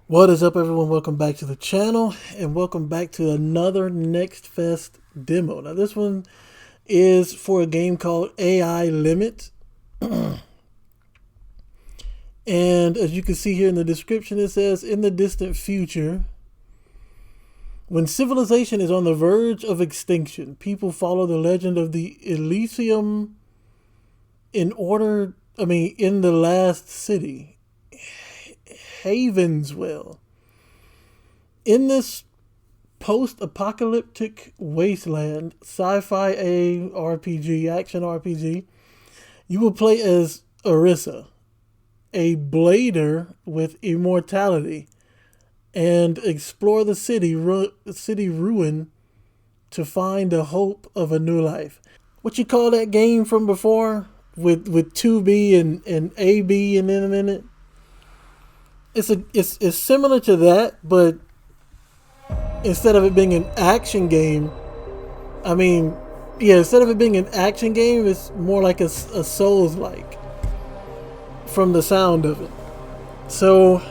What is up, everyone? Welcome back to the channel, and welcome back to another Next Fest demo. Now, this one is for a game called AI Limit. And as you can see here in the description, it says, in the distant future, when civilization is on the verge of extinction, people follow the legend of the Elysium in the last city, Havenswell. In this post-apocalyptic wasteland sci-fi action RPG, you will play as Orisa, a blader with immortality, and explore the city ruin to find the hope of a new life. What you call that game from before with 2B and AB and then in it? It's similar to that, but instead of it being an action game, instead of it being an action game, it's more like a Souls-like from the sound of it. So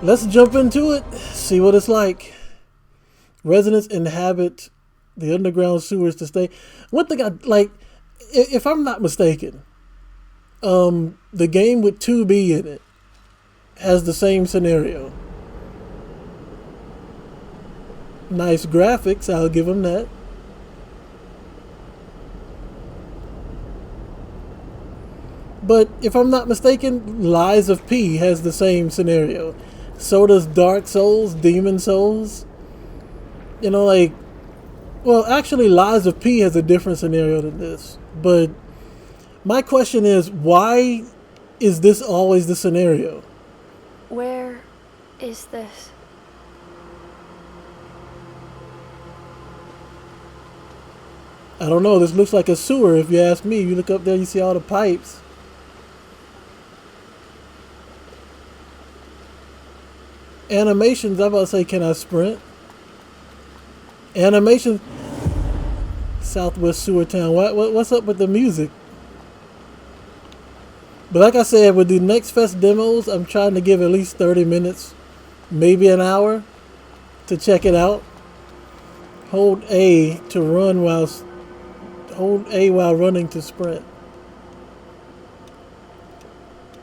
let's jump into it, see what it's like. Residents inhabit the underground sewers to stay. One thing I like, if I'm not mistaken, the game with 2B in it has the same scenario. Nice graphics, I'll give them that. But if I'm not mistaken, Lies of P has the same scenario. So does Dark Souls, Demon Souls. Actually, Lies of P has a different scenario than this. But my question is, why is this always the scenario? Where is this? I don't know. This looks like a sewer, if you ask me. You look up there, you see all the pipes. Animations, I'm about to say, can I sprint? Animations. Southwest Sewer Town. What's up with the music? But like I said, with the Next Fest demos, I'm trying to give at least 30 minutes, maybe an hour, to check it out. Hold A to run hold A while running to sprint.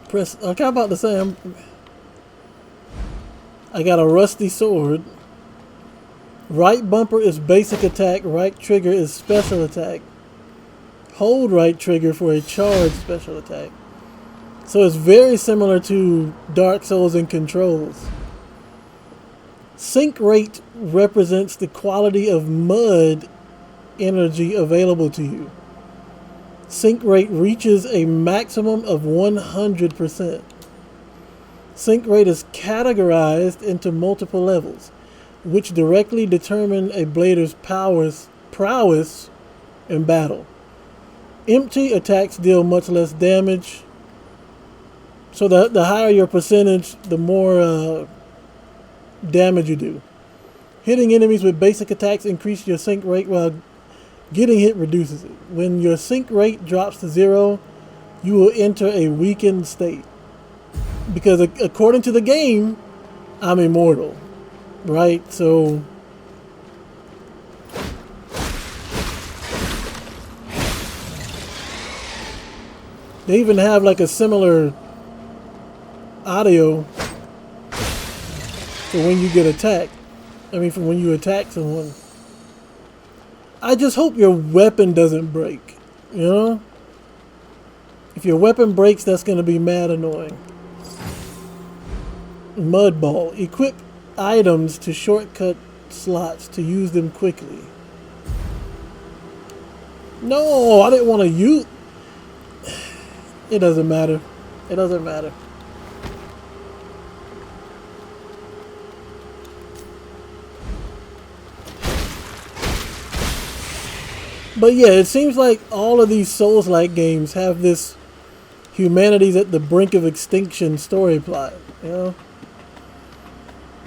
Press, like I'm about to say, I got a rusty sword. Right bumper is basic attack, right trigger is special attack. Hold right trigger for a charged special attack. So it's very similar to Dark Souls in controls. Sync rate represents the quality of mud energy available to you. Sync rate reaches a maximum of 100%. Sync rate is categorized into multiple levels, which directly determine a blader's prowess in battle. Empty attacks deal much less damage. So the higher your percentage, the more damage you do. Hitting enemies with basic attacks increase your sync rate, while getting hit reduces it. When your sync rate drops to 0, you will enter a weakened state. Because according to the game, I'm immortal, right? So they even have like a similar audio for when you get attacked. For when you attack someone. I just hope your weapon doesn't break, If your weapon breaks, that's going to be mad annoying. Mud ball. Equip items to shortcut slots to use them quickly. No, I didn't want to use... It doesn't matter. It doesn't matter. But yeah, it seems like all of these Souls-like games have this humanity's at the brink of extinction story plot,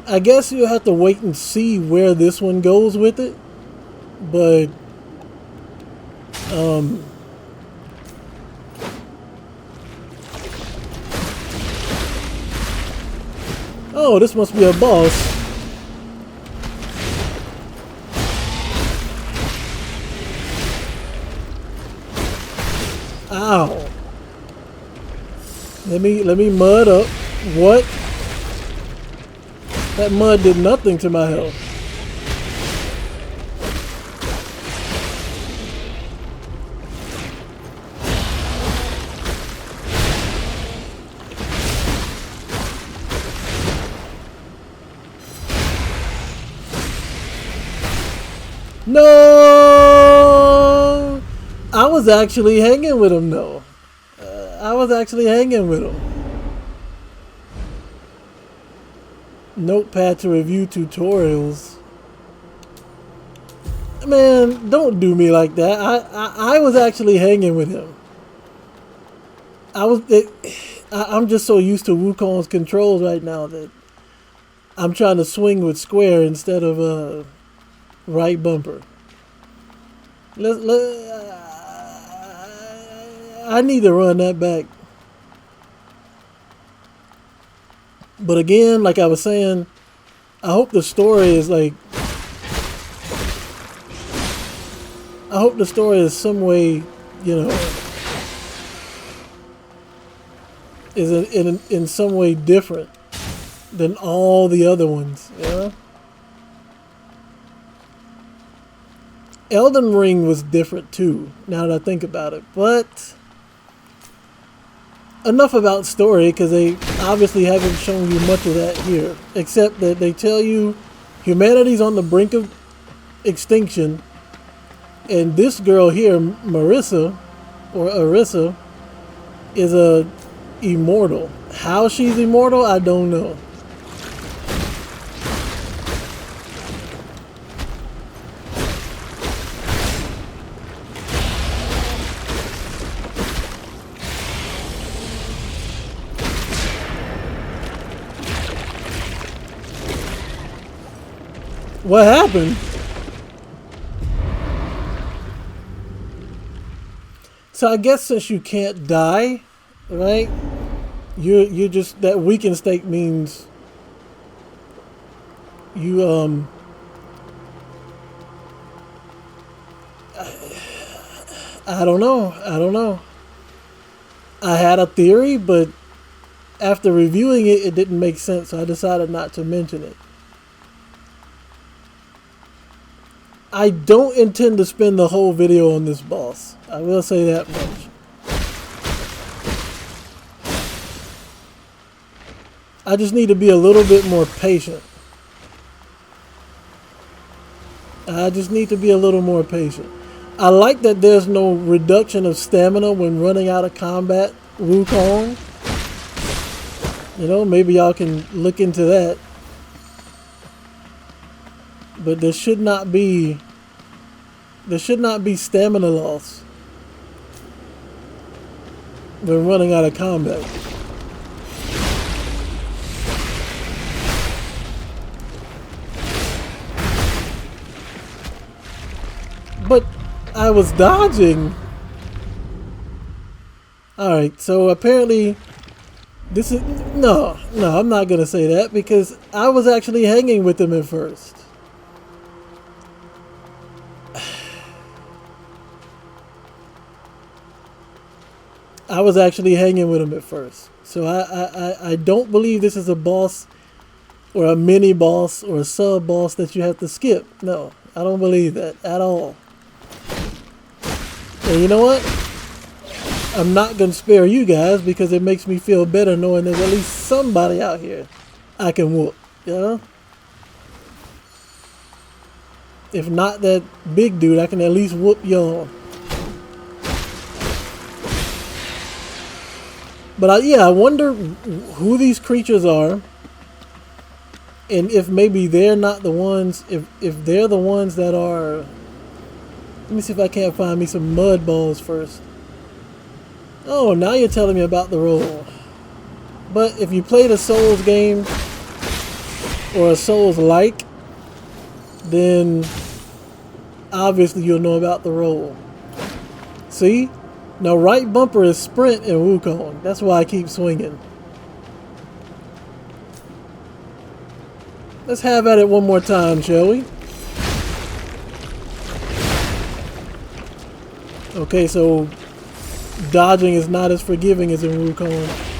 I guess you'll have to wait and see where this one goes with it. But Oh, this must be a boss. Ow. Let me mud up. What? That mud did nothing to my health. No! I was actually hanging with him though. I was actually hanging with him. Notepad to review tutorials. Man, don't do me like that. I was actually hanging with him. I'm just so used to Wukong's controls right now that I'm trying to swing with square instead of right bumper. I need to run that back. But again, like I was saying, I hope the story is like... I hope the story is some way, you know, is in some way different than all the other ones, you know? Elden Ring was different too, now that I think about it, but enough about story, because they obviously haven't shown you much of that here, except that they tell you humanity's on the brink of extinction, and this girl here, Marissa, or Arissa, is a immortal. How she's immortal, I don't know. What happened? So I guess since you can't die, right? You just, that weakened state means you I don't know. I had a theory, but after reviewing it, it didn't make sense, so I decided not to mention it. I don't intend to spend the whole video on this boss. I will say that much. I just need to be a little bit more patient. I just need to be a little more patient. I like that there's no reduction of stamina when running out of combat Wukong. You know, maybe y'all can look into that. But there should not be stamina loss when running out of combat. But I was dodging. Alright, so apparently this is... No, I'm not going to say that because I was actually hanging with them at first. I was actually hanging with him at first. So I don't believe this is a boss or a mini boss or a sub boss that you have to skip. No, I don't believe that at all. And you know what? I'm not going to spare you guys because it makes me feel better knowing there's at least somebody out here I can whoop, you know? If not that big dude, I can at least whoop y'all. But yeah, I wonder who these creatures are. And if maybe they're not the ones, if they're the ones that are... Let me see if I can't find me some mud balls first. Oh, now you're telling me about the role. But if you played a Souls game, or a Souls-like, then obviously you'll know about the role. See? Now right bumper is sprint in Wukong. That's why I keep swinging. Let's have at it one more time, shall we? Okay, so dodging is not as forgiving as in Wukong.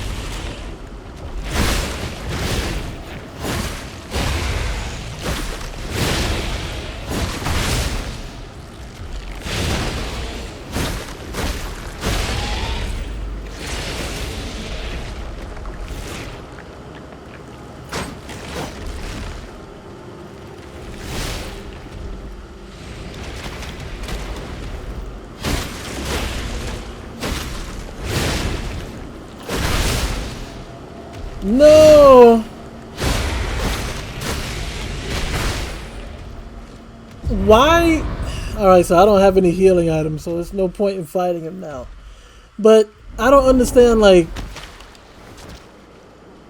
No! Why? Alright, so I don't have any healing items, so there's no point in fighting him now. But I don't understand, like,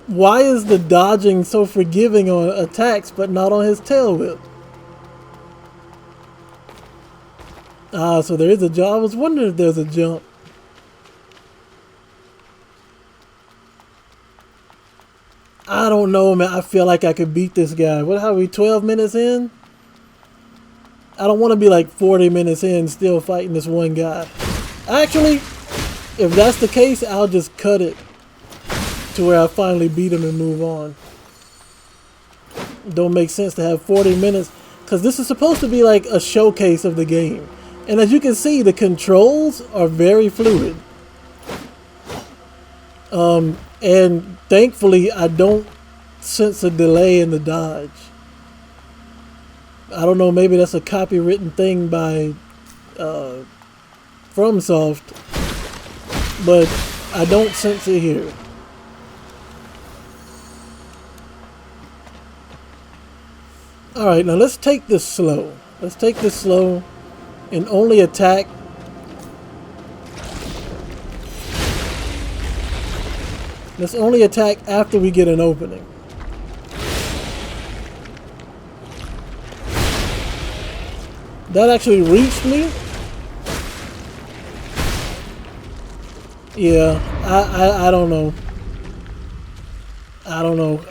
why is the dodging so forgiving on attacks but not on his tail whip? Ah, so there is a jump. I was wondering if there's a jump. I don't know, man. I feel like I could beat this guy. What are we, 12 minutes in? I don't want to be like 40 minutes in still fighting this one guy. Actually, if that's the case, I'll just cut it to where I finally beat him and move on. Don't make sense to have 40 minutes, because this is supposed to be like a showcase of the game. And as you can see, the controls are very fluid. And thankfully, I don't sense a delay in the dodge. I don't know, maybe that's a copywritten thing by FromSoft, but I don't sense it here. Alright, now let's take this slow. Let's take this slow and only attack Let's only attack after we get an opening. That actually reached me. Yeah, I don't know. I don't know.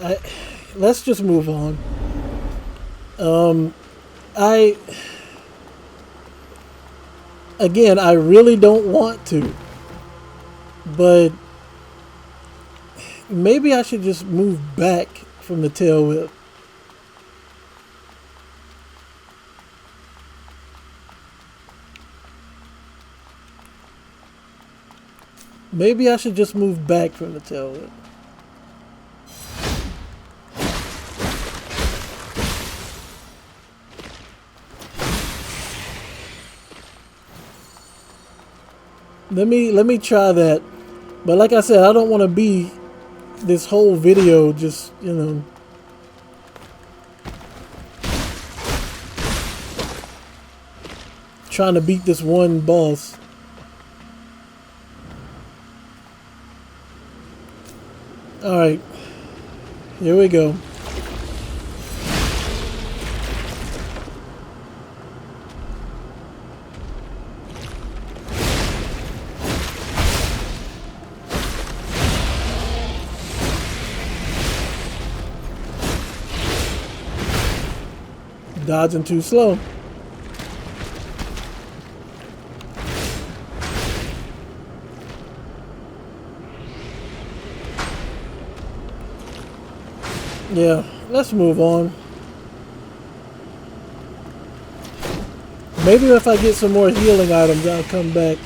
Let's just move on. Again, I really don't want to, but maybe I should just move back from the tail whip. Maybe I should just move back from the tail whip. Let me try that. But like I said, I don't want to be this whole video just, you know, trying to beat this one boss. Alright, here we go. Dodging too slow. Yeah, let's move on. Maybe if I get some more healing items, I'll come back.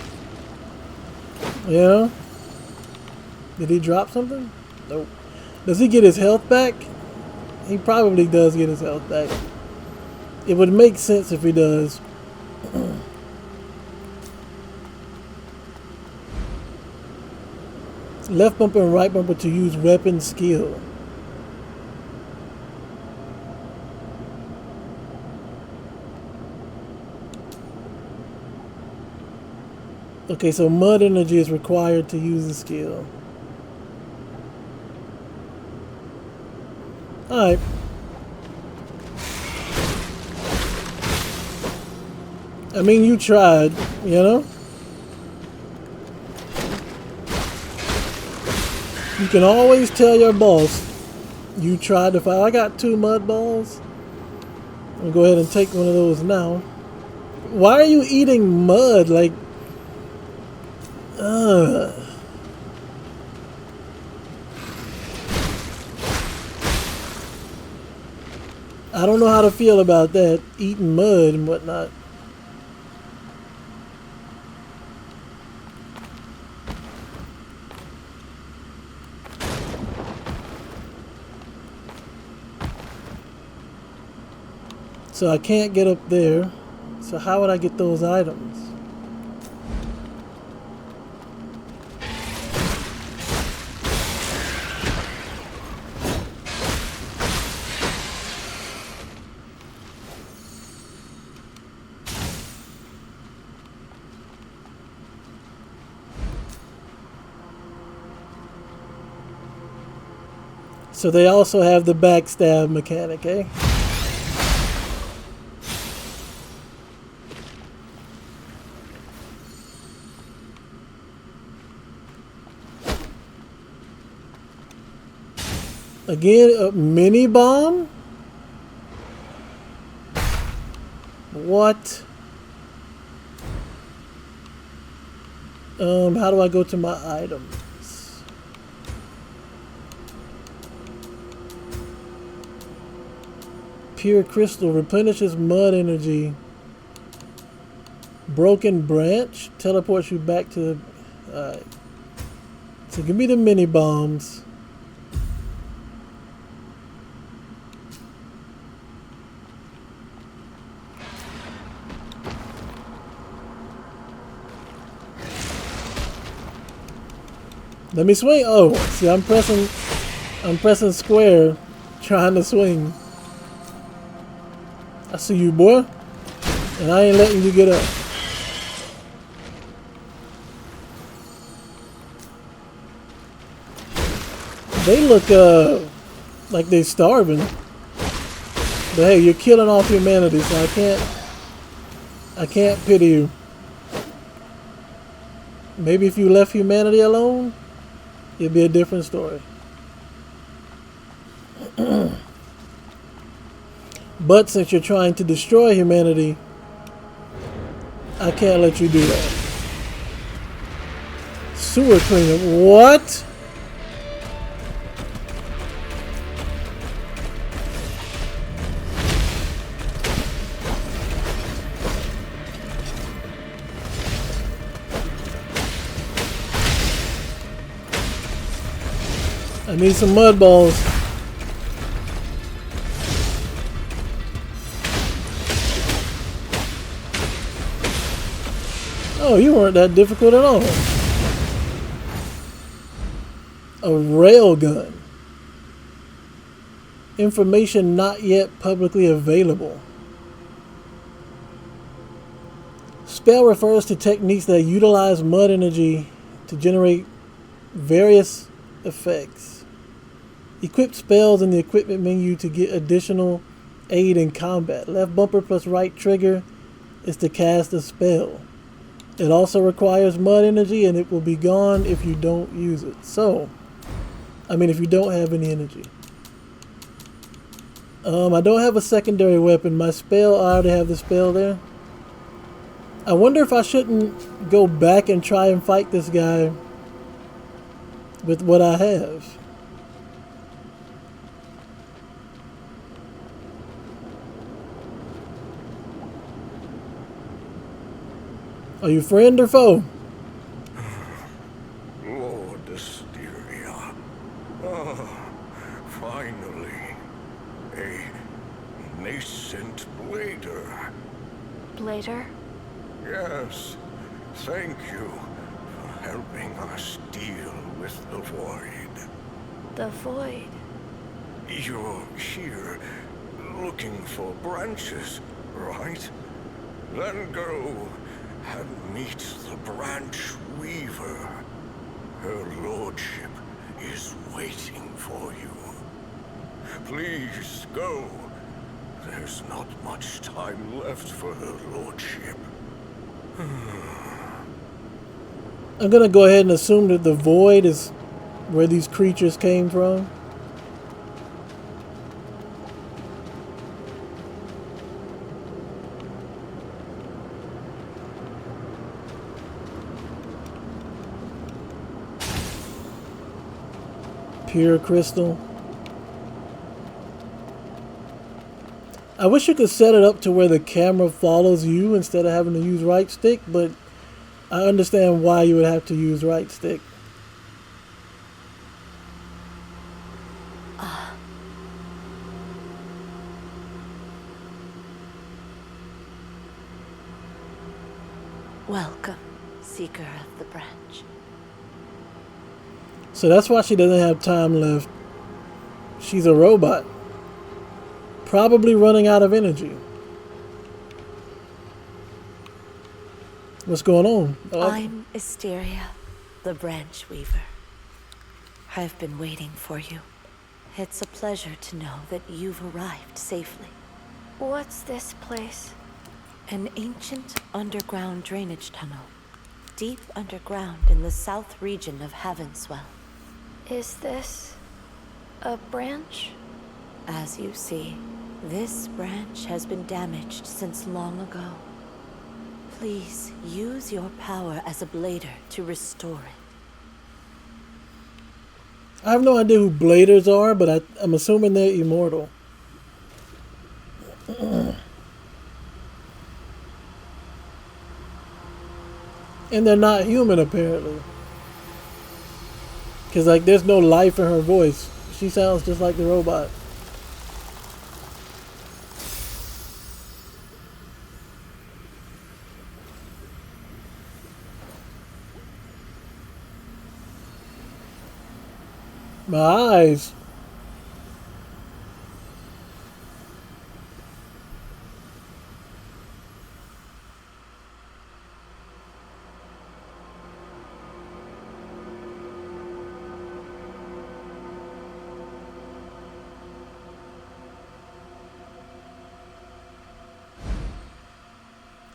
Yeah? Did he drop something? Nope. Does he get his health back? He probably does get his health back. It would make sense if he does. Left bumper and right bumper to use weapon skill. Okay, so mud energy is required to use the skill. Alright. I mean, you tried, you know? You can always tell your boss You tried to fight. I got 2 mud balls. I'm gonna go ahead and take one of those now. Why are you eating mud? Like, ugh. I don't know how to feel about that, eating mud and whatnot. So I can't get up there. So how would I get those items? So they also have the backstab mechanic, eh? Again, a mini bomb? What? How do I go to my items? Pure crystal replenishes mud energy. Broken branch teleports you back to the. Alright. So give me the mini bombs. Let me swing. Oh, see, I'm pressing square, trying to swing. I see you, boy, and I ain't letting you get up. They look like they're starving, but hey, you're killing off humanity, so I can't pity you. Maybe if you left humanity alone, it'd be a different story. But since you're trying to destroy humanity, I can't let you do that. Sewer cleanup. What? I need some mud balls. Oh, you weren't that difficult at all. A railgun. Information not yet publicly available. Spell refers to techniques that utilize mud energy to generate various effects. Equip spells in the equipment menu to get additional aid in combat. Left bumper plus right trigger is to cast a spell. It also requires mud energy and it will be gone if you don't use it. So, if you don't have any energy. I don't have a secondary weapon. My spell, I already have the spell there. I wonder if I shouldn't go back and try and fight this guy with what I have. Are you friend or foe? Lord Asteria. Ah, finally. A nascent blader. Blader? Yes. Thank you for helping us deal with the void. The void. You're here looking for branches, right? Then go and meet the branch weaver. Her lordship is waiting for you. Please go. There's not much time left for her lordship. I'm gonna go ahead and assume that the void is where these creatures came from. Pure crystal. I wish you could set it up to where the camera follows you instead of having to use right stick, but I understand why you would have to use right stick. Welcome, Seeker of the Branch. So that's why she doesn't have time left. She's a robot. Probably running out of energy. What's going on? I'm Asteria, the Branch Weaver. I've been waiting for you. It's a pleasure to know that you've arrived safely. What's this place? An ancient underground drainage tunnel, deep underground in the south region of GamezNChill. Is this a branch? As you see, this branch has been damaged since long ago. Please use your power as a blader to restore it. I have no idea who bladers are, but I'm assuming they're immortal. And they're not human, apparently. Because, like, there's no life in her voice. She sounds just like the robot. My eyes.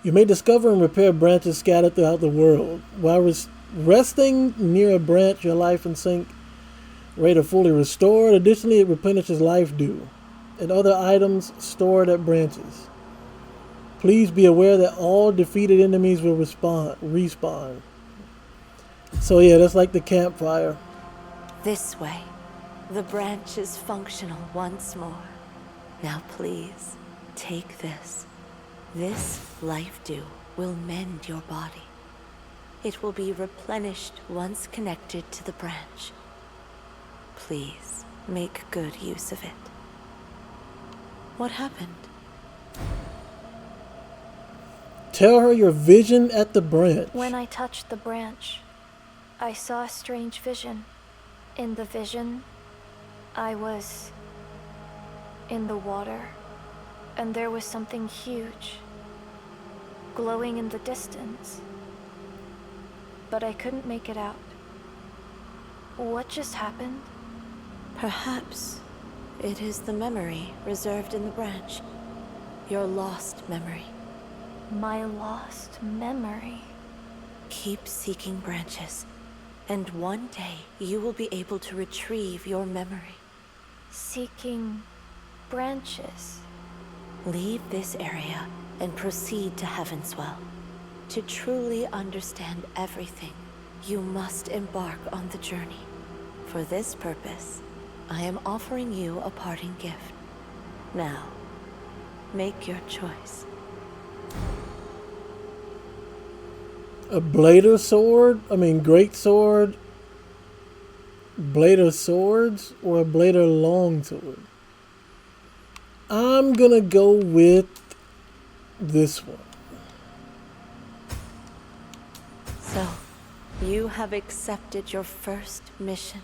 You may discover and repair branches scattered throughout the world. While resting near a branch, your life and sync rate are fully restored. Additionally, it replenishes life dew and other items stored at branches. Please be aware that all defeated enemies will respawn. So yeah, that's like the campfire. This way. The branch is functional once more. Now please, take this. This life dew will mend your body. It will be replenished once connected to the branch. Please, make good use of it. What happened? Tell her your vision at the branch. When I touched the branch, I saw a strange vision. In the vision, I was in the water, and there was something huge, glowing in the distance. But I couldn't make it out. What just happened? Perhaps it is the memory reserved in the branch. Your lost memory. My lost memory. Keep seeking branches, and one day you will be able to retrieve your memory. Seeking branches. Leave this area and proceed to GamezNChill. To truly understand everything, you must embark on the journey. For this purpose, I am offering you a parting gift. Now, make your choice. A blader sword? I mean, great sword? Blader swords? Or a blader longsword? I'm gonna go with this one. So, you have accepted your first mission.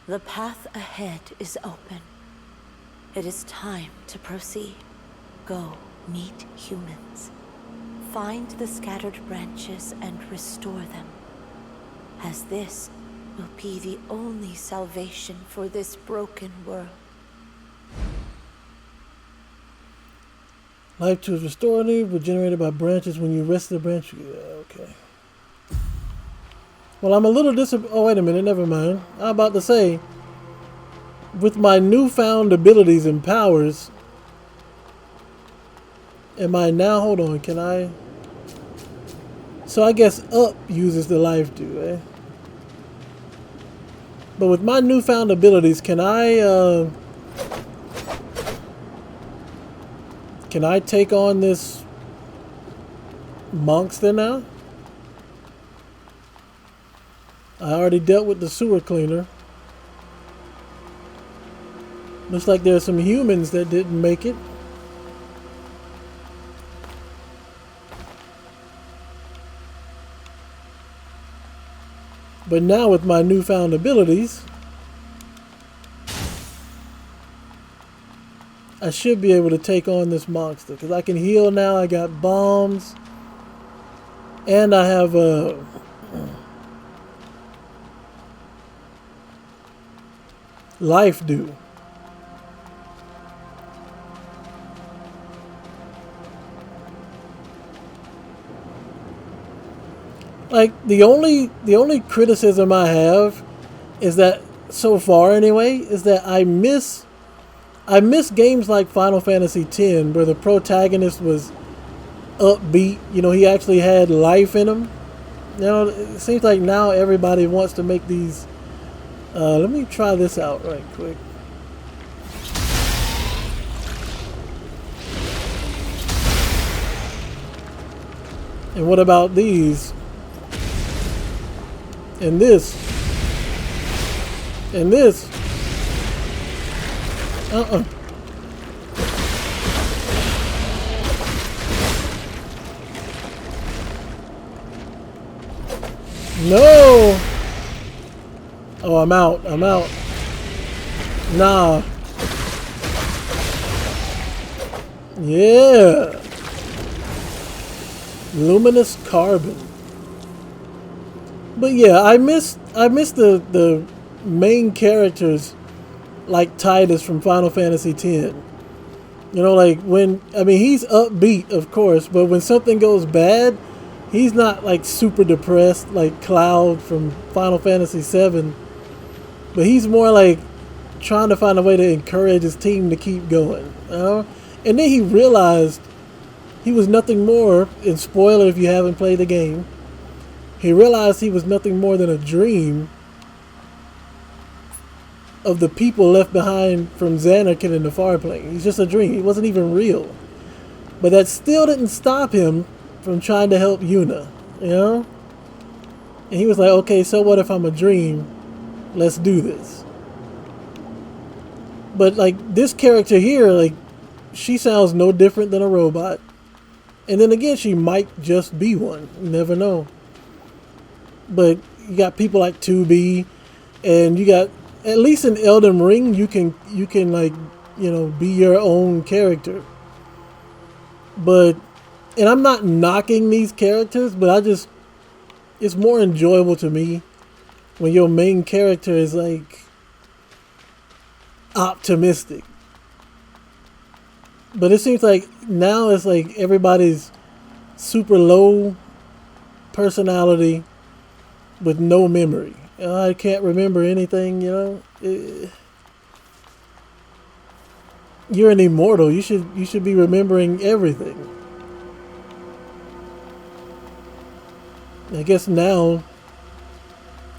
The path ahead is open. It is time to proceed. Go meet humans. Find the scattered branches and restore them, as this will be the only salvation for this broken world. Life to restorative, regenerated by branches when you rest the branch. Yeah, okay. Well, I'm a little disappointed. Oh, wait a minute. Never mind. I'm about to say, with my newfound abilities and powers, am I now? Hold on. Can I? So I guess up uses the life dew, eh? But with my newfound abilities, can I take on this monster now? I already dealt with the sewer cleaner. Looks like there's some humans that didn't make it. But now with my newfound abilities, I should be able to take on this monster. Because I can heal now, I got bombs. And I have life dew. Like the only criticism I have is that so far anyway is that I miss games like Final Fantasy X where the protagonist was upbeat. You know, he actually had life in him. You know, it seems like now everybody wants to make these. Let me try this out right quick. And what about these? And this. And this. No! Oh, I'm out. I'm out. Nah. Yeah. Luminous carbon. But yeah, I miss the main characters like Titus from Final Fantasy X. You know, like he's upbeat, of course, but when something goes bad, he's not like super depressed like Cloud from Final Fantasy VII. But he's more like trying to find a way to encourage his team to keep going. You know? And then he realized he was nothing more, and spoiler if you haven't played the game, he realized he was nothing more than a dream of the people left behind from Xanarkand and the Farplane. He's just a dream. He wasn't even real. But that still didn't stop him from trying to help Yuna, you know? And he was like, okay, so what if I'm a dream? Let's do this. But like this character here, like she sounds no different than a robot. And then again, she might just be one. You never know. But you got people like 2B, and you got, at least in Elden Ring, you can like, you know, be your own character. But, and I'm not knocking these characters, but it's more enjoyable to me when your main character is like optimistic. But it seems like now it's like everybody's super low personality with no memory. I can't remember anything, you know. You're an immortal. You should be remembering everything. I guess now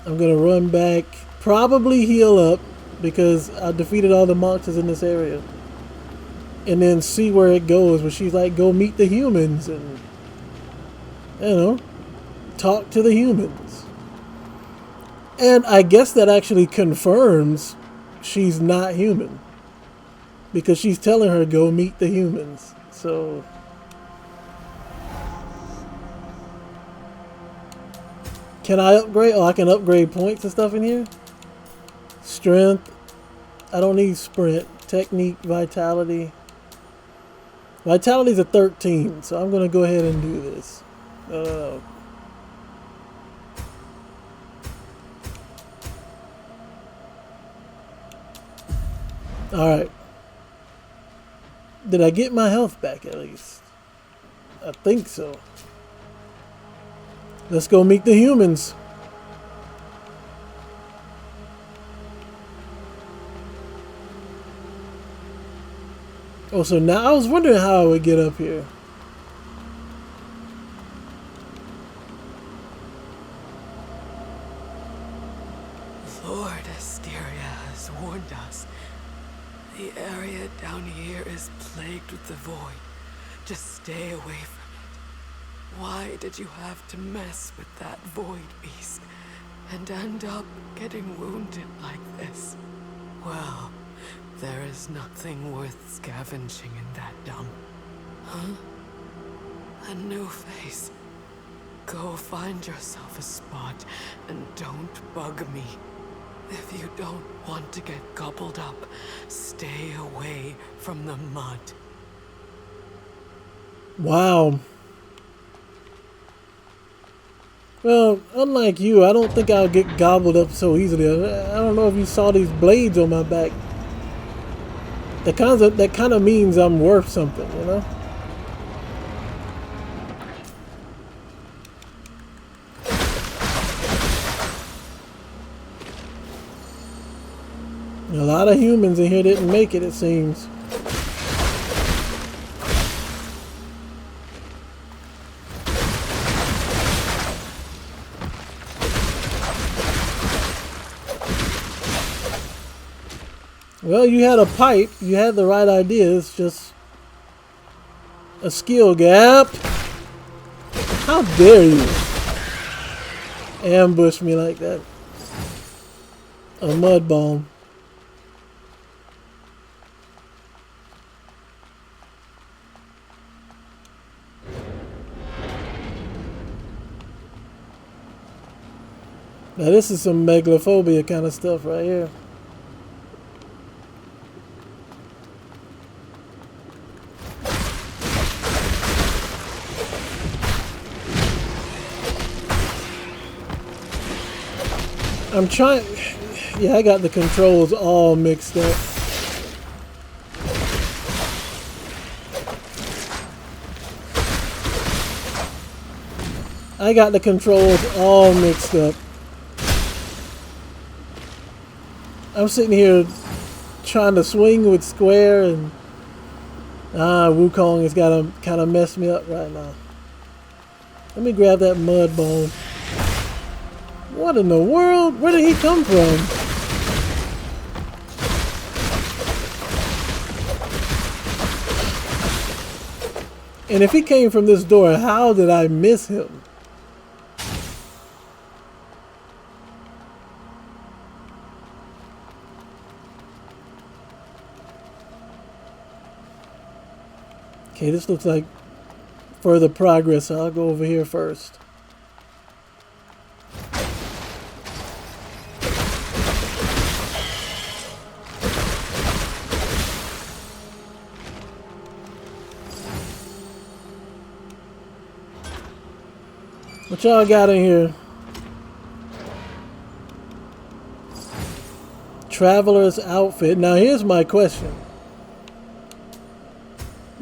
I'm gonna run back, probably heal up because I defeated all the monsters in this area, and then see where it goes. Where she's like, go meet the humans and, you know, talk to the humans. And I guess that actually confirms she's not human, because she's telling her go meet the humans. So can I upgrade? Oh, I can upgrade points and stuff in here. Strength. I don't need sprint. Technique, vitality. Vitality's a 13, so I'm gonna go ahead and do this. Alright. Did I get my health back at least? I think so. Let's go meet the humans. Oh, so now I was wondering how I would get up here. Lord Asteria has warned us. The area down here is plagued with the void. Just stay away from it. Why did you have to mess with that void beast and end up getting wounded like this? Well, there is nothing worth scavenging in that dump. Huh? A new face. Go find yourself a spot and don't bug me. If you don't want to get gobbled up, stay away from the mud. Wow. Well, unlike you, I don't think I'll get gobbled up so easily. I don't know if you saw these blades on my back. That kind of means I'm worth something, you know? A lot of humans in here didn't make it, it seems. Well, you had a pipe. You had the right idea. It's just a skill gap. How dare you ambush me like that? A mud bomb. Now this is some megalophobia kind of stuff right here. I'm trying... Yeah, I got the controls all mixed up. I got the controls all mixed up. I'm sitting here trying to swing with square, and Wukong has got to kind of mess me up right now. Let me grab that mud bone. What in the world? Where did he come from? And if he came from this door, how did I miss him? Okay, this looks like further progress, so I'll go over here first. What y'all got in here? Traveler's outfit. Now here's my question.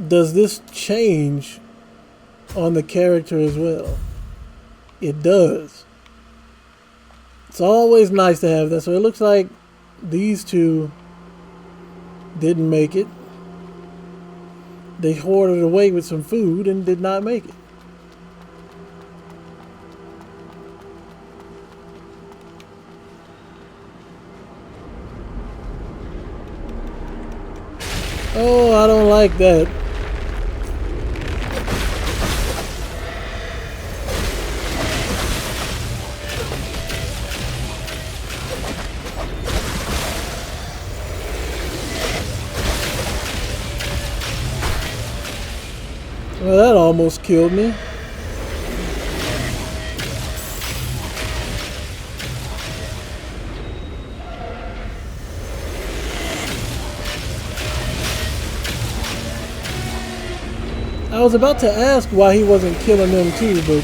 Does this change on the character as well? It does. It's always nice to have that. So it looks like these two didn't make it. They hoarded away with some food and did not make it. Oh, I don't like that. Well, that almost killed me. I was about to ask why he wasn't killing them too, but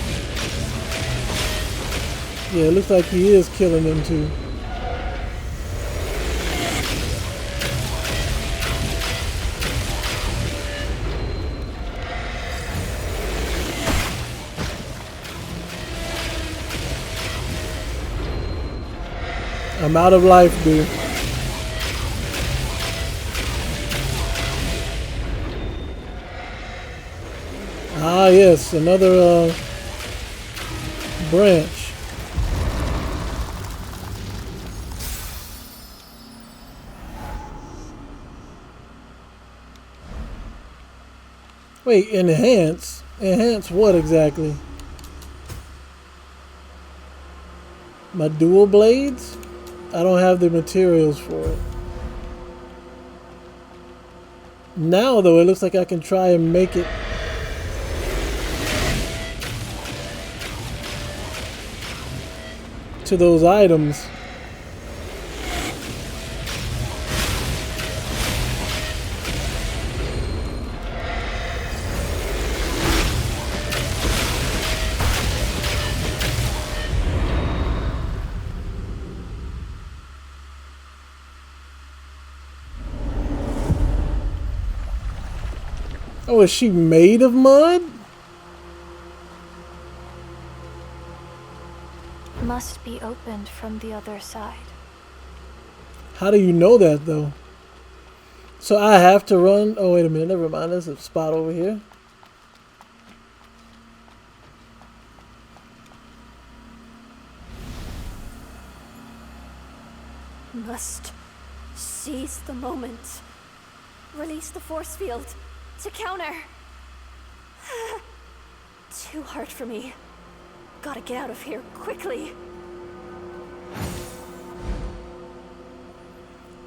yeah, it looks like he is killing them too. I'm out of life, dude. Ah, yes, another branch. Wait, enhance? Enhance what exactly? My dual blades? I don't have the materials for it. Now though, it looks like I can try and make it to those items. Oh, is she made of mud? Must be opened from the other side. How do you know that though? So I have to run. Oh, wait a minute. Never mind. There's a spot over here. Must seize the moment. Release the force field to counter. Too hard for me. Gotta get out of here quickly.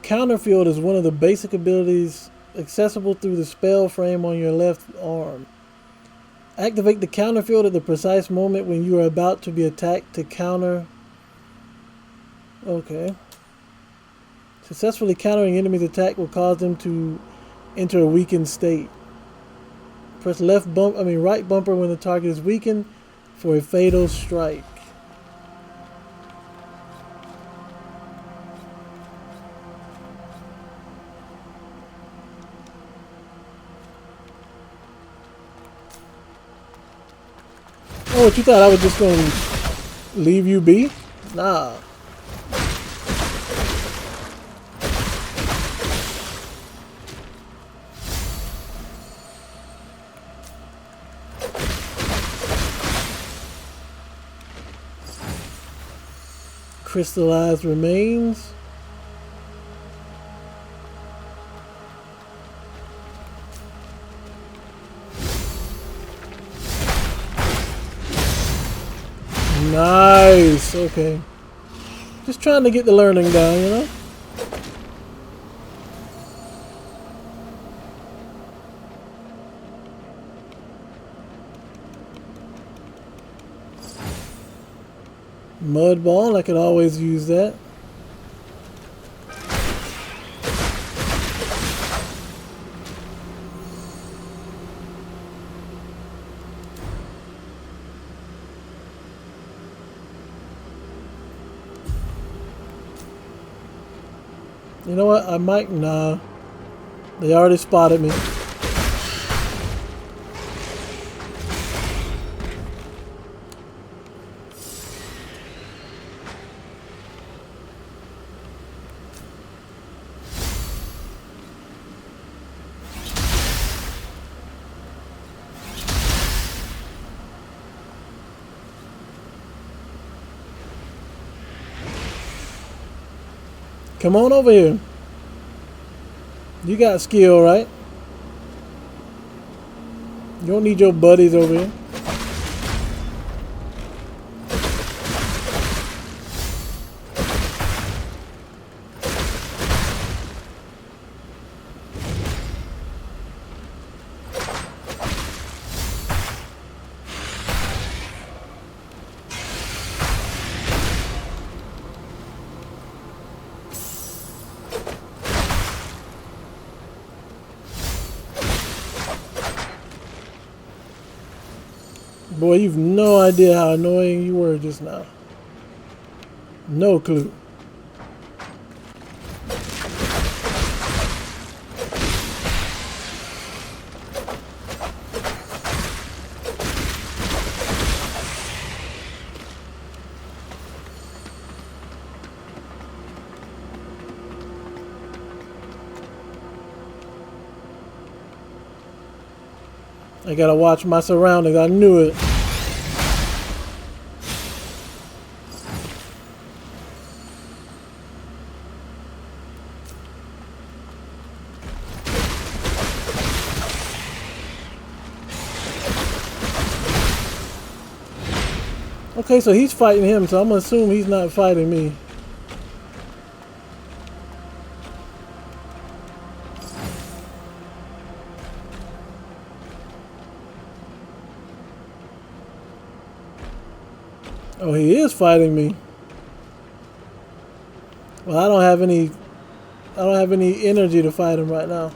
Counterfield is one of the basic abilities accessible through the spell frame on your left arm. Activate the counterfield at the precise moment when you are about to be attacked to counter. Okay. Successfully countering enemy's attack will cause them to enter a weakened state. Press right bumper when the target is weakened for a fatal strike. Oh, what, you thought I was just going to leave you be? Nah. Crystallized remains. Nice. Okay. Just trying to get the learning down, you know? Mud ball, I could always use that. You know what? I might. Nah. They already spotted me. Come on over here. You got skill, right? You don't need your buddies over here. Boy, you've no idea how annoying you were just now. No clue. I gotta watch my surroundings. I knew it. Okay, so he's fighting him, so I'm gonna assume he's not fighting me. Oh, he is fighting me. Well, I don't have any energy to fight him right now.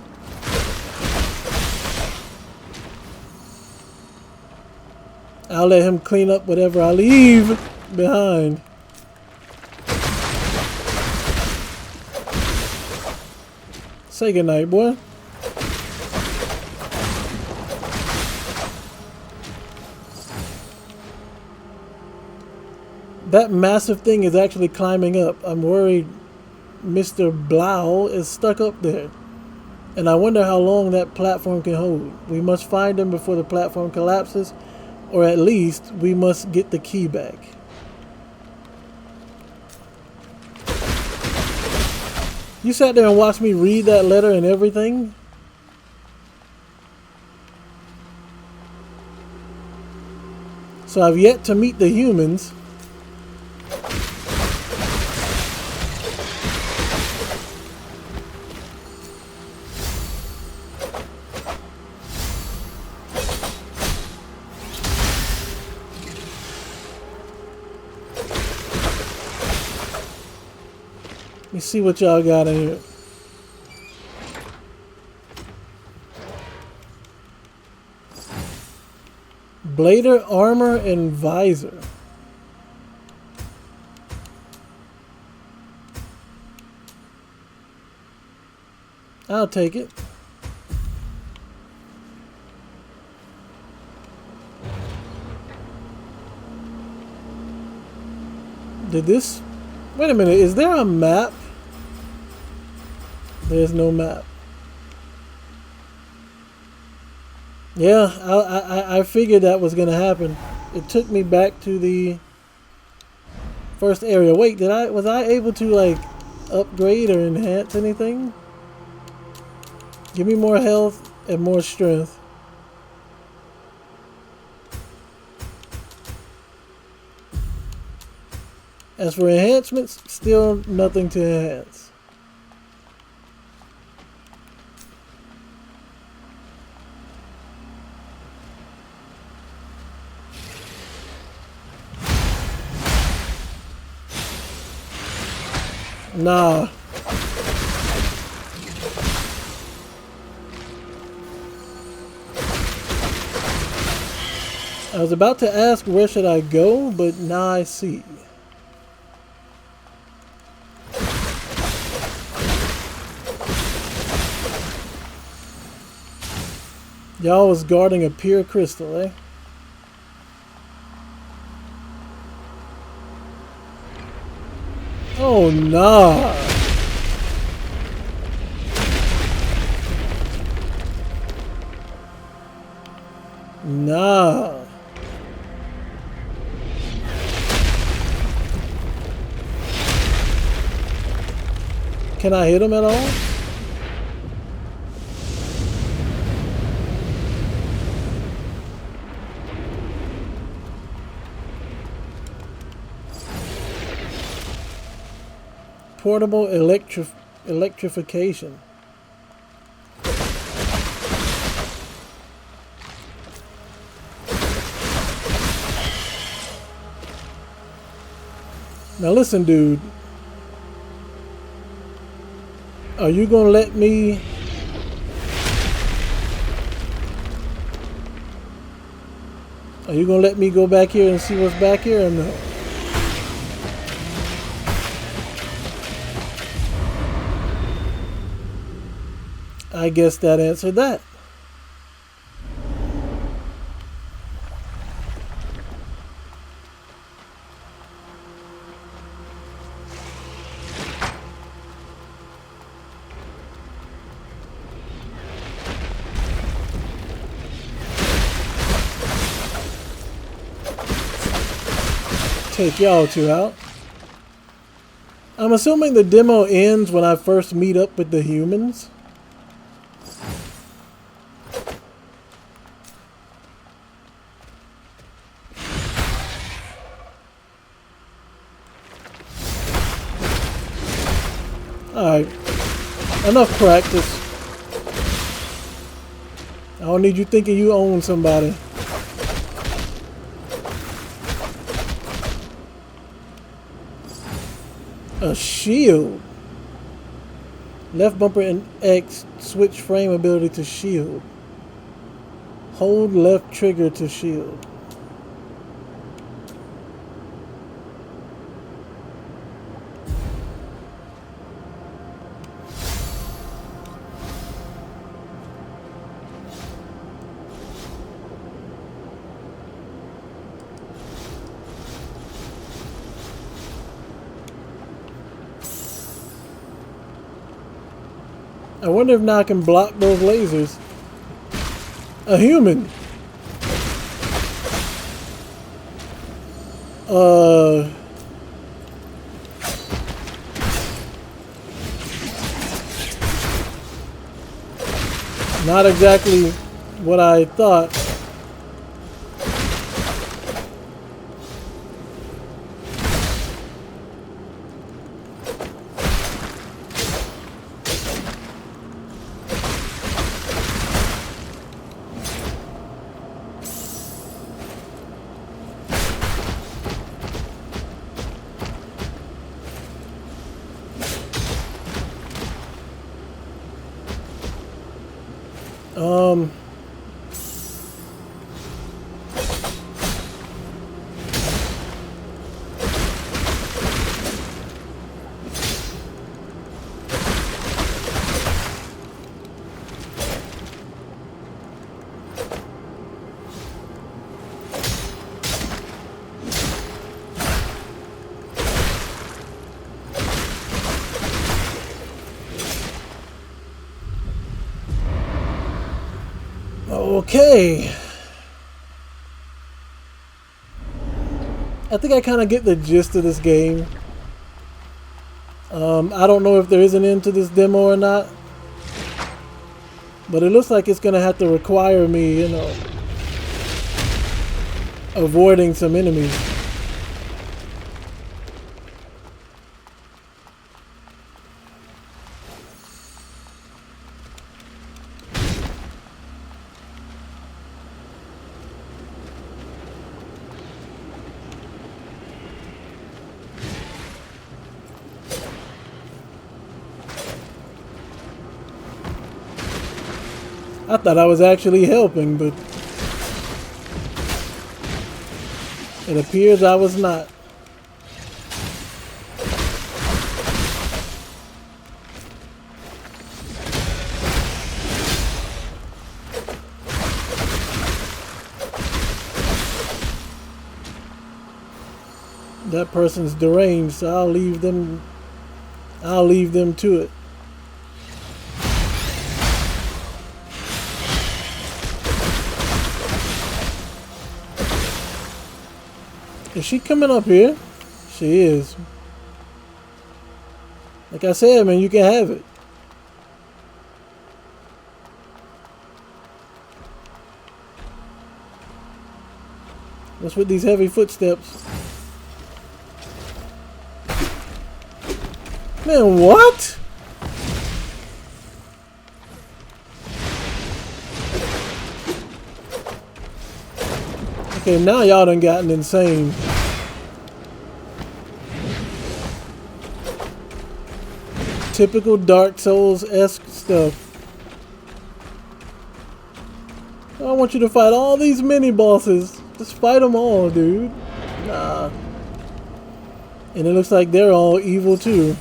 I'll let him clean up whatever I leave behind. Say goodnight, boy. That massive thing is actually climbing up. I'm worried Mr. Blau is stuck up there. And I wonder how long that platform can hold. We must find him before the platform collapses, or at least we must get the key back. You sat there and watched me read that letter and everything? So I've yet to meet the humans. Let me see what y'all got in here. Blader, armor, and visor. I'll take it. Did this... Wait a minute, is there a map? There's no map. Yeah, I figured that was gonna happen. It took me back to the first area. Wait, was I able to like upgrade or enhance anything? Give me more health and more strength. As for enhancements, still nothing to enhance. Nah. I was about to ask where should I go, but now I see. Y'all was guarding a pure crystal, eh? Oh, nah. Nah. Can I hit him at all? Portable electrification. Now listen, dude. Are you gonna let me... Are you gonna let me go back here and see what's back here or no? I guess that answered that. Take y'all two out. I'm assuming the demo ends when I first meet up with the humans. Alright. Enough practice. I don't need you thinking you own somebody. A shield. Left bumper and X switch frame ability to shield. Hold left trigger to shield. I wonder if now I can block those lasers. A human. Not exactly what I thought. Okay. I think I kind of get the gist of this game. I don't know if there is an end to this demo or not. But it looks like it's going to have to require me, you know, avoiding some enemies. I thought I was actually helping, but it appears I was not. That person's deranged, so I'll leave them to it. Is she coming up here? She is. Like I said, man, you can have it. What's with these heavy footsteps? Man, what? Okay, now y'all done gotten insane. Typical Dark Souls-esque stuff. I want you to fight all these mini-bosses. Just fight them all, dude. Nah. And it looks like they're all evil, too.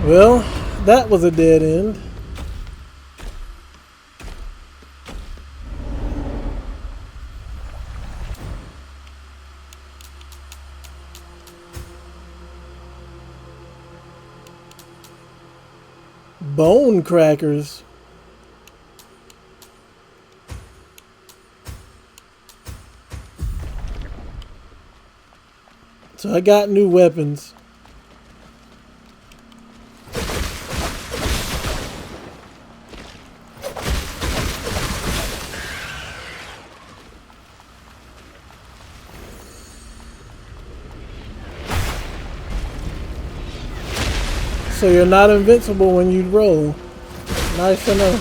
Well, that was a dead end. Bone crackers. So I got new weapons. So you're not invincible when you roll. Nice to know.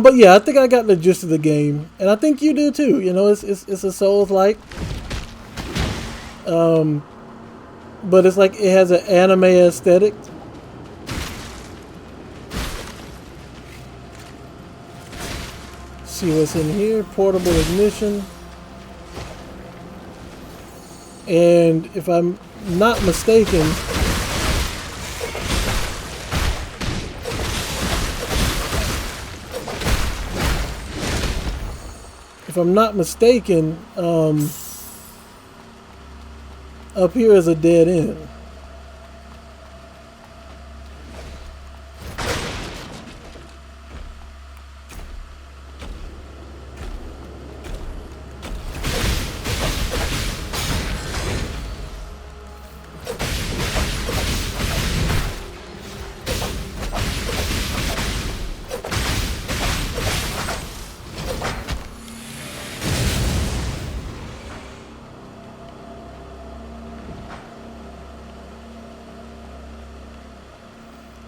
But yeah, I think I got the gist of the game, and I think you do too. You know, it's a Souls-like, but it's like it has an anime aesthetic. See what's in here. Portable ignition, and if I'm not mistaken, up here is a dead end.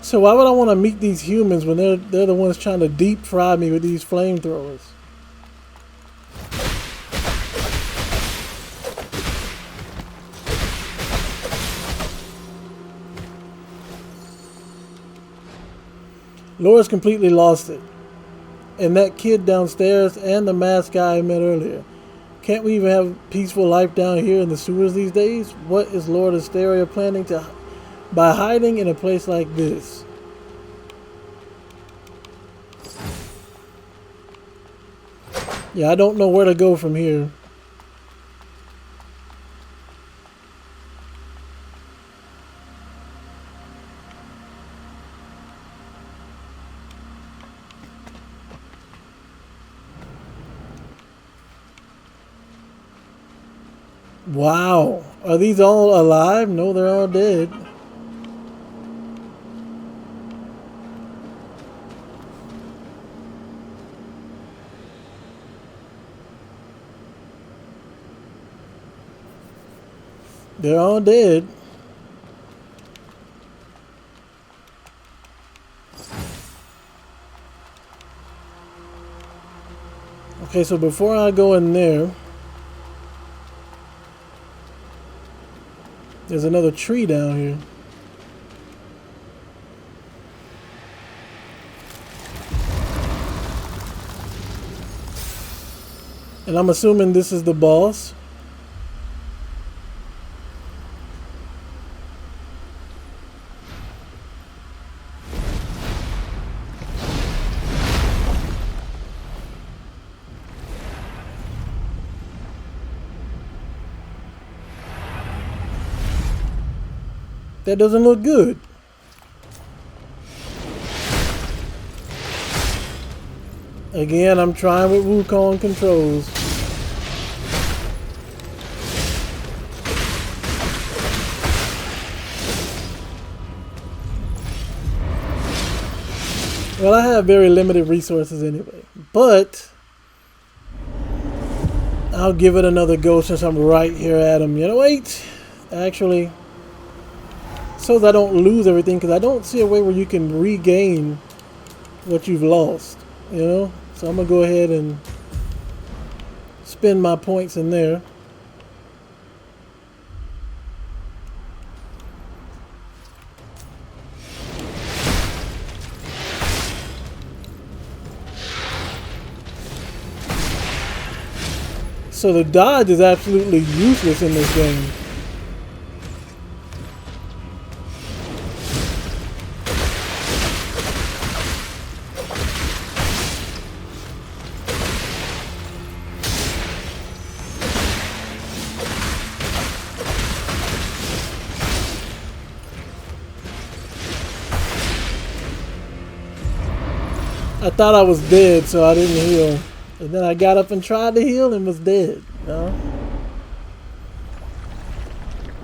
So why would I want to meet these humans when they're the ones trying to deep fry me with these flamethrowers? Laura's completely lost it. And that kid downstairs and the masked guy I met earlier. Can't we even have a peaceful life down here in the sewers these days? What is Lord Asteria planning to by hiding in a place like this? Yeah, I don't know where to go from here. Wow. Are these all alive? No, they're all dead. They're all dead. Okay, so before I go in there, there's another tree down here. And I'm assuming this is the boss. That doesn't look good. Again, I'm trying with Wukong controls. Well, I have very limited resources anyway, but I'll give it another go since I'm right here at him. You know, wait, actually, so that I don't lose everything, because I don't see a way where you can regain what you've lost, you know? So I'm going to go ahead and spend my points in there. So the dodge is absolutely useless in this game. I thought I was dead, so I didn't heal. And then I got up and tried to heal and was dead. No?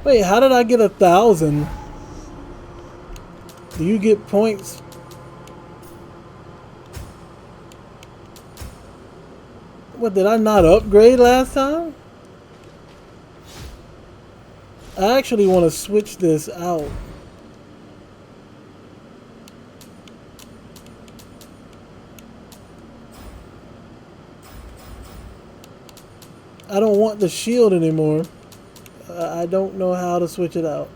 Wait, how did I get 1,000? Do you get points? What, did I not upgrade last time? I actually want to switch this out. I don't want the shield anymore. I don't know how to switch it out.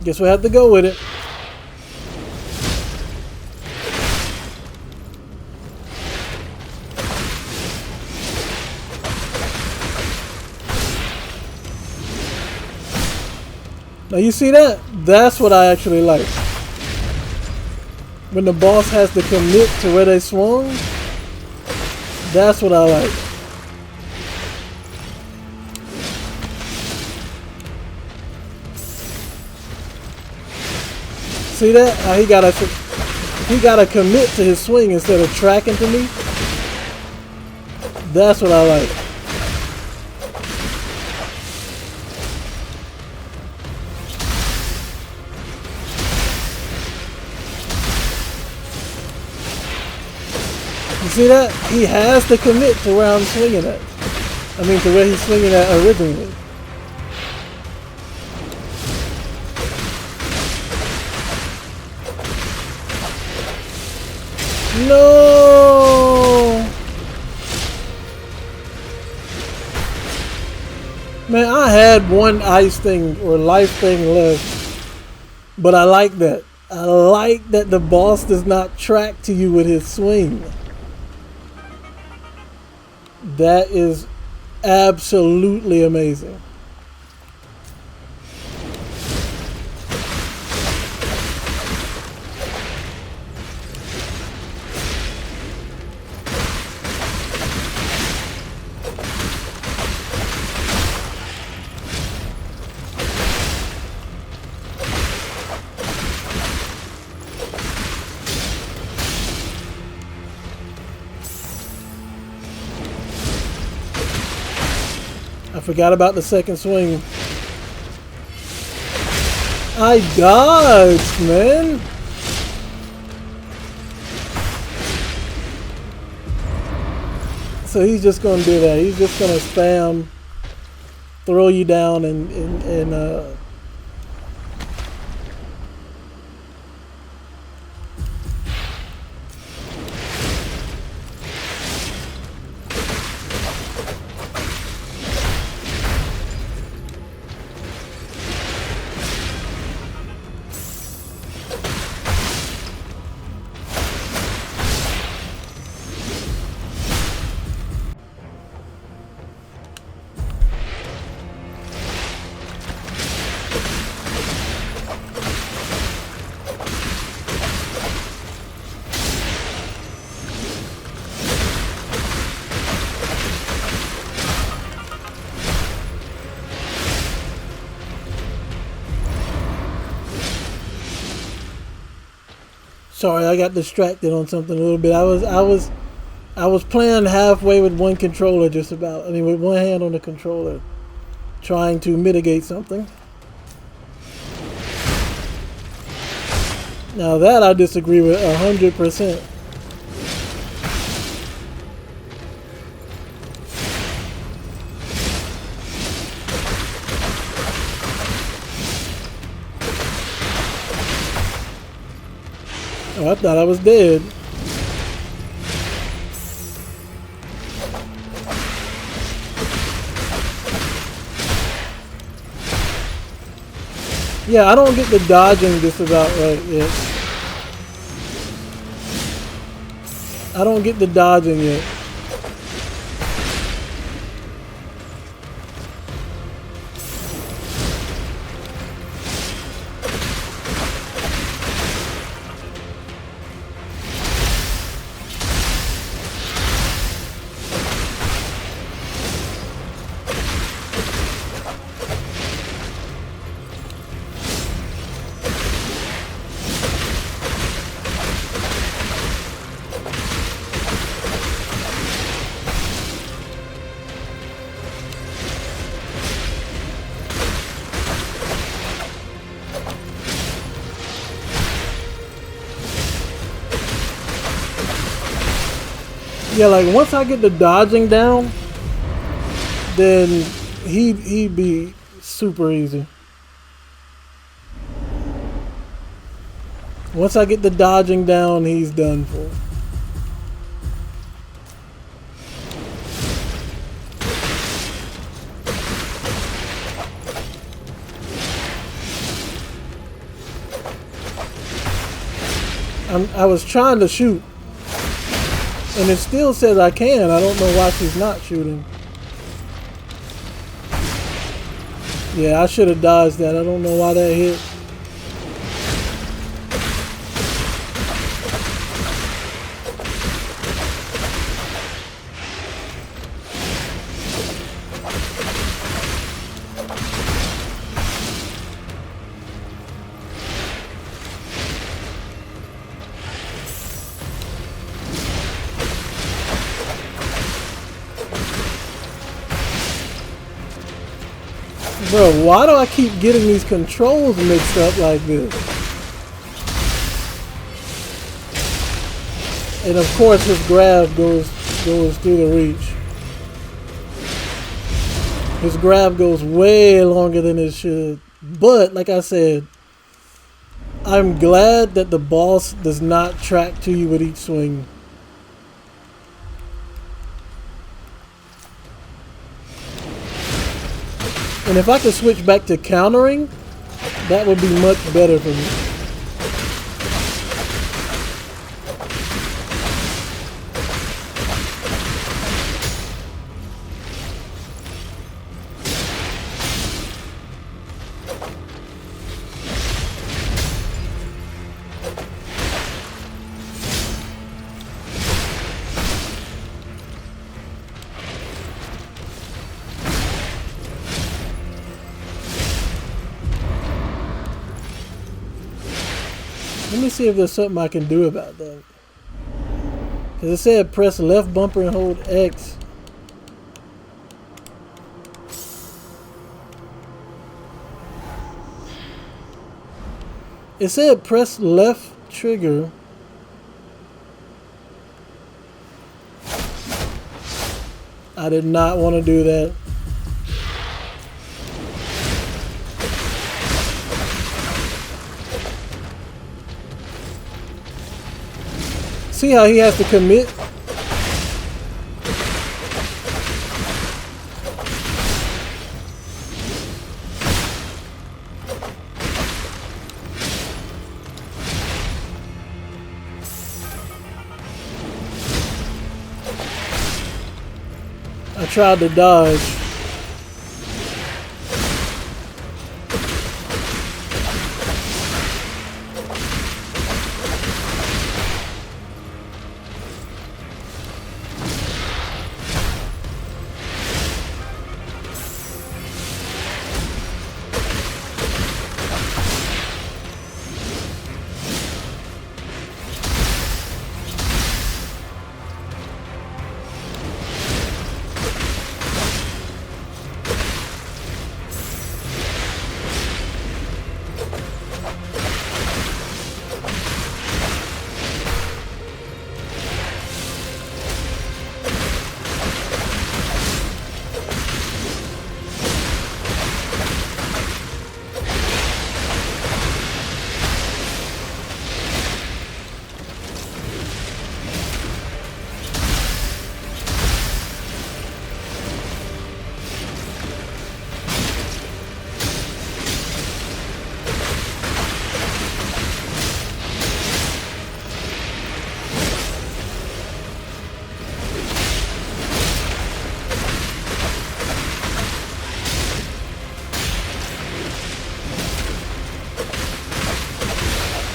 Guess we have to go with it. Now you see that? That's what I actually like. When the boss has to commit to where they swung, that's what I like. See that? How he gotta commit to his swing instead of tracking to me. That's what I like. You see that? He has to commit to where I'm swinging at. I mean, to where he's swinging at originally. No! Man, I had one ice thing or life thing left. But I like that. I like that the boss does not track to you with his swing. That is absolutely amazing. I forgot about the second swing. I dodged, man. So he's just gonna do that. He's just gonna spam, throw you down, and sorry, I got distracted on something a little bit. I was playing halfway with one controller, just about. I mean, with one hand on the controller, trying to mitigate something. Now that I disagree with 100%. Oh, I thought I was dead. Yeah, I don't get the dodging just about right yet. I don't get the dodging yet. Yeah, like once I get the dodging down, then he'd be super easy. Once I get the dodging down, he's done for. I was trying to shoot, and it still says I can. I don't know why she's not shooting. Yeah, I should have dodged that. I don't know why that hit. Bro, why do I keep getting these controls mixed up like this? And of course his grab goes through the reach. His grab goes way longer than it should. But like I said, I'm glad that the boss does not track to you with each swing. And if I could switch back to countering, that would be much better for me. Let me see if there's something I can do about that. Because it said press left bumper and hold X. It said press left trigger. I did not want to do that. See how he has to commit? I tried to dodge.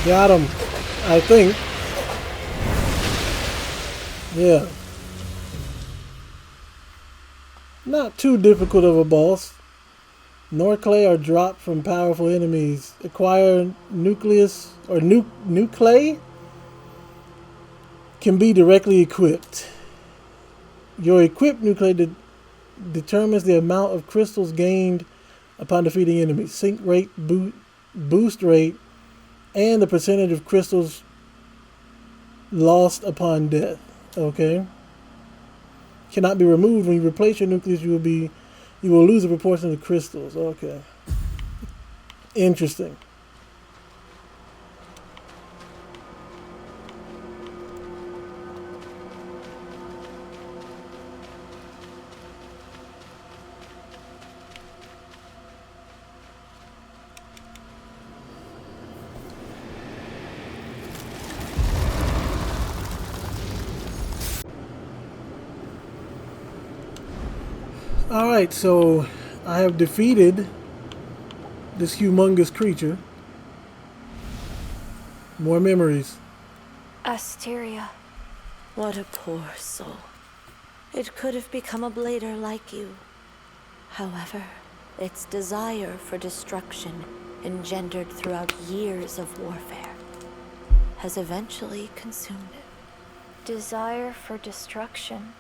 Got him, I think. Yeah. Not too difficult of a boss. Norclay are dropped from powerful enemies. Acquire nucleus or nuclei can be directly equipped. Your equipped nuclei determines the amount of crystals gained upon defeating enemies. Sync rate, boost rate, and the percentage of crystals lost upon death. Okay. cannot be removed. When you replace your nucleus, you will lose a proportion of the crystals. Okay. Interesting. Alright, so I have defeated this humongous creature. More memories. Asteria. What a poor soul. It could have become a blader like you. However, its desire for destruction, engendered throughout years of warfare, has eventually consumed it. Desire for destruction.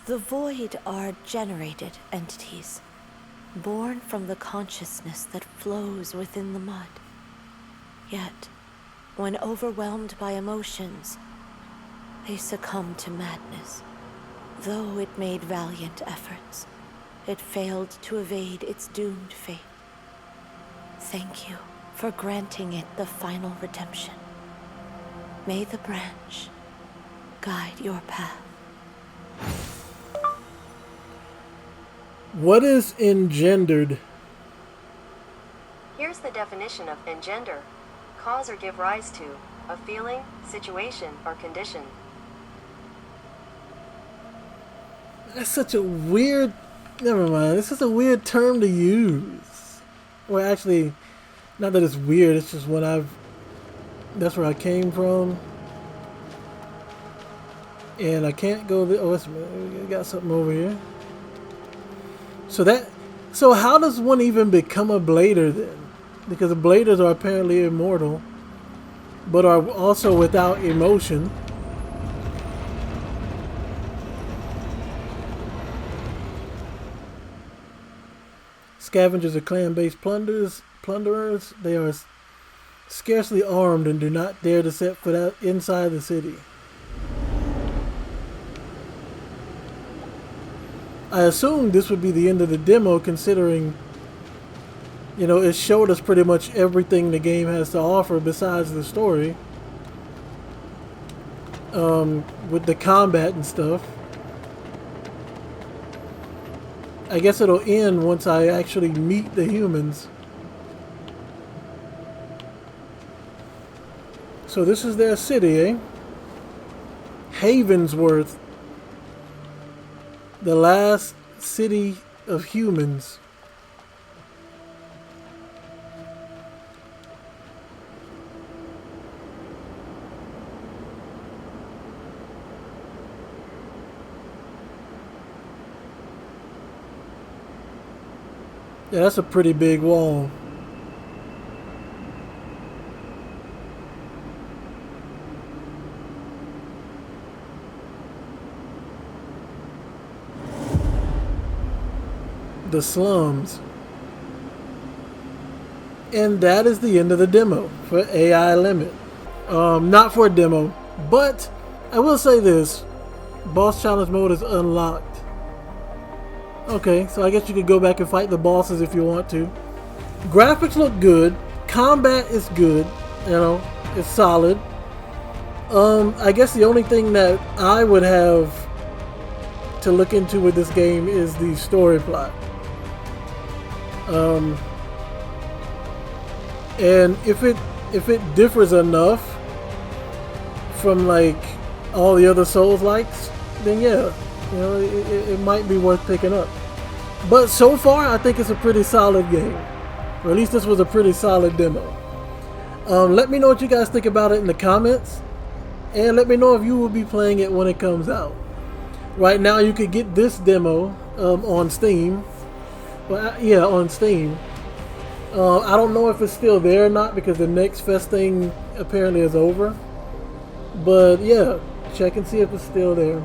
The Void are generated entities, born from the consciousness that flows within the mud. Yet, when overwhelmed by emotions, they succumb to madness. Though it made valiant efforts, it failed to evade its doomed fate. Thank you for granting it the final redemption. May the branch guide your path. What is engendered? Here's the definition of engender. Cause or give rise to, a feeling, situation, or condition. That's such a weird... Never mind. It's such a weird term to use. Well, actually, not that it's weird. It's just when that's where I came from. And I can't go... Oh, wait a minute. We got something over here. So how does one even become a blader then? Because the bladers are apparently immortal, but are also without emotion. Scavengers are clan-based plunderers. They are scarcely armed and do not dare to set foot out inside the city. I assumed this would be the end of the demo, considering, you know, it showed us pretty much everything the game has to offer besides the story. With the combat and stuff. I guess it'll end once I actually meet the humans. So this is their city, eh? Havensworth. The last city of humans. Yeah, that's a pretty big wall. The slums. And that is the end of the demo for AI Limit. Not for a demo, but I will say this. Boss challenge mode is unlocked. Okay, so I guess you could go back and fight the bosses if you want to. Graphics look good. Combat is good. You know, it's solid. I guess the only thing that I would have to look into with this game is the story plot. And if it differs enough from like all the other Souls-likes, then yeah, you know, it might be worth picking up. But so far, I think it's a pretty solid game, or at least this was a pretty solid demo. Let me know what you guys think about it in the comments, and let me know if you will be playing it when it comes out. Right now, you could get this demo on Steam. Well, yeah, on Steam. I don't know if it's still there or not because the Next Fest thing apparently is over. But yeah, check and see if it's still there.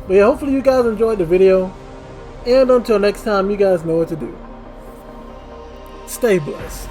But yeah, hopefully you guys enjoyed the video. And until next time, you guys know what to do. Stay blessed.